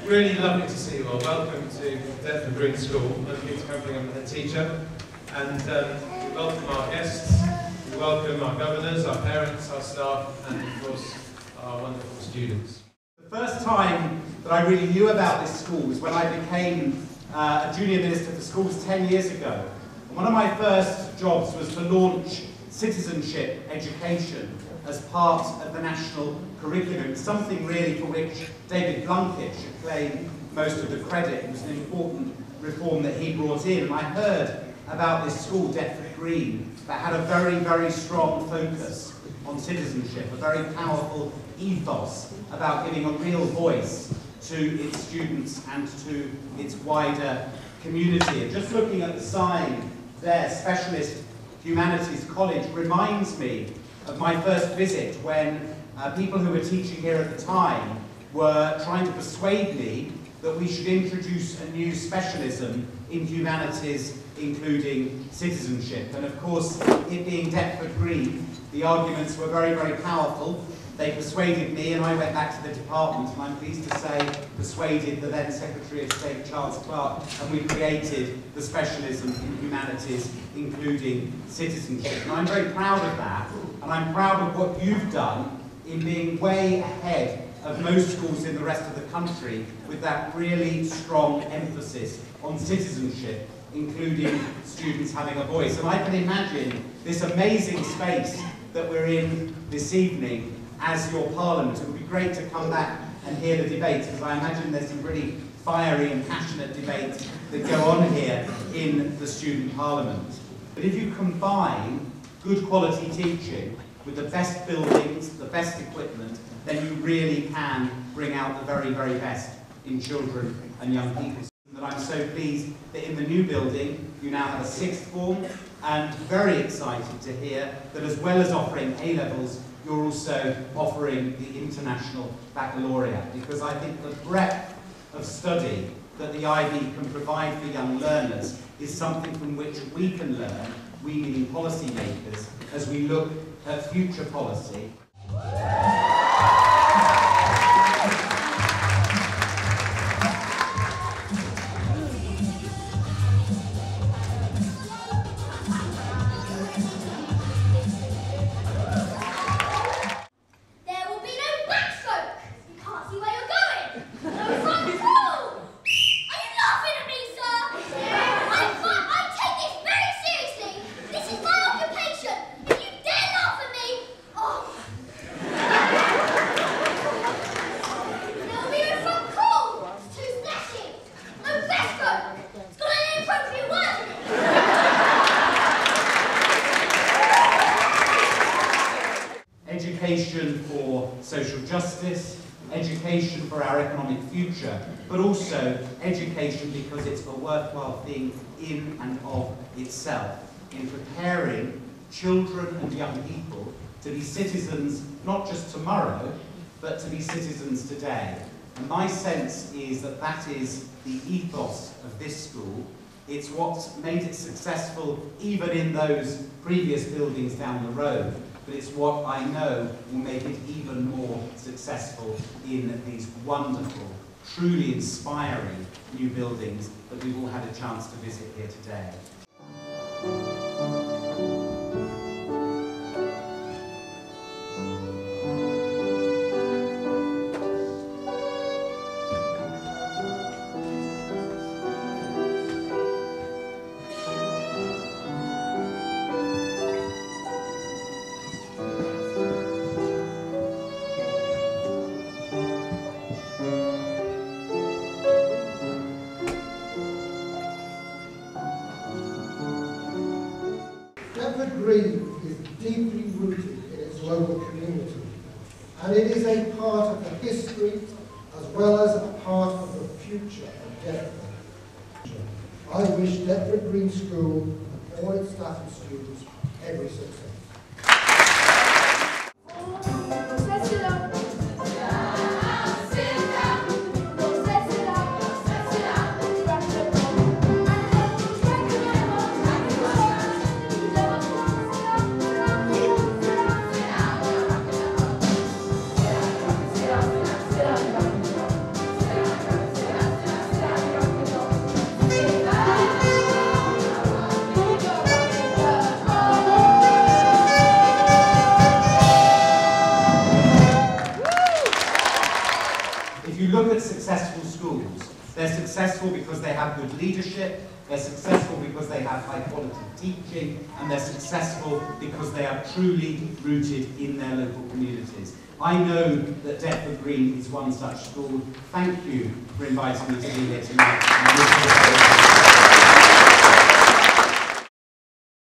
Really lovely to see you all. Welcome to Deptford Green School. I'm Peter Campbell, I'm the head teacher. And we welcome our guests, we welcome our governors, our parents, our staff, and of course our wonderful students. The first time that I really knew about this school was when I became a junior minister for schools 10 years ago. And one of my first jobs was to launch citizenship education as part of the national curriculum, something really for which David Blunkett should claim most of the credit. It was an important reform that he brought in, and I heard about this school, Deptford Green, that had a very, very strong focus on citizenship, a very powerful ethos about giving a real voice to its students and to its wider community. And just looking at the sign there, Specialist Humanities College, reminds me of my first visit when people who were teaching here at the time were trying to persuade me that we should introduce a new specialism in humanities, including citizenship. And of course, it being Deptford Green, the arguments were very, very powerful. They persuaded me, and I went back to the department, and I'm pleased to say, persuaded the then Secretary of State, Charles Clarke, and we created the specialism in humanities, including citizenship. And I'm very proud of that, and I'm proud of what you've done in being way ahead of most schools in the rest of the country with that really strong emphasis on citizenship, including students having a voice. And I can imagine this amazing space that we're in this evening as your parliament. It would be great to come back and hear the debates, because I imagine there's some really fiery and passionate debates that go on here in the student parliament. But if you combine good quality teaching with the best buildings, the best equipment, then you really can bring out the very, very best in children and young people. And I'm so pleased that in the new building you now have a sixth form, and very excited to hear that as well as offering A-levels, you're also offering the International Baccalaureate, because I think the breadth of study that the IB can provide for young learners is something from which we can learn, we being policy makers, as we look at future policy. Education for social justice, education for our economic future, but also education because it's a worthwhile thing in and of itself, in preparing children and young people to be citizens not just tomorrow, but to be citizens today. And my sense is that that is the ethos of this school. It's what's made it successful even in those previous buildings down the road, but it's what I know will make it even more successful in these wonderful, truly inspiring new buildings that we've all had a chance to visit here today. Deptford Green is deeply rooted in its local community, and it is a part of the history as well as a part of the future of Deptford. I wish Deptford Green School and all its staff and students every success. look at successful schools, they're successful because they have good leadership, they're successful because they have high quality teaching, and they're successful because they are truly rooted in their local communities. I know that Deptford Green is one such school. Thank you for inviting me to be here tonight.